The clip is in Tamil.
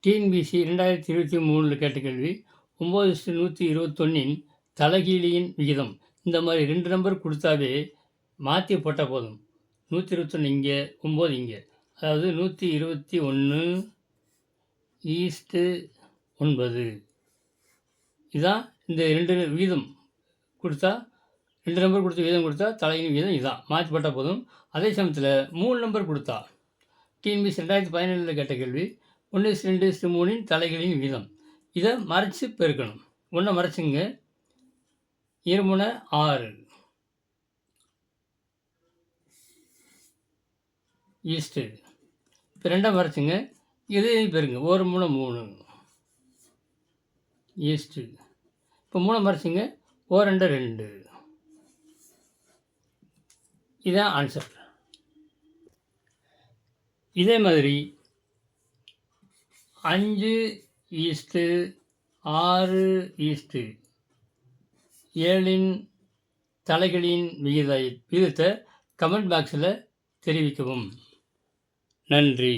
டிஎன்பிஎஸ்சி 2023 கேட்ட கேள்வி 9:121 தலைகீழியின் விகிதம். இந்த மாதிரி 2 நம்பர் குடுத்தாவே மாத்தி போட்டா போதும். 121 இங்க, 9 இங்க. அதாவது 121:9. இதான் இந்த 2 விகிதம் குடுத்தா 2 நம்பர் குடுத்து விகிதம் குடுத்தா தலைகீழ் விகிதம் இதான். மாத்தி போட்டா போதும். அதே சமயத்தில 3 நம்பர் குடுத்தா டிஎன்பிஎஸ்சி 2017 கேட்ட கேள்வி 1:2:3 தலைகீழின் விகிதம். இத மறைச்சு பெருக்கணும். 1 மறைச்சுங்க. 2 6 ஈஸ்ட். இப்போ 2 மறைச்சுங்க. இதையும் பெருங்க. 1 3 ஈஸ்ட். இப்போ 3 மறைச்சுங்க. 1 2 இதான் ஆன்சர். இதே மாதிரி 5:6:7 தலைகீழின் விகிதத்தை கமெண்ட் பாக்ஸில் தெரிவிக்கவும். நன்றி.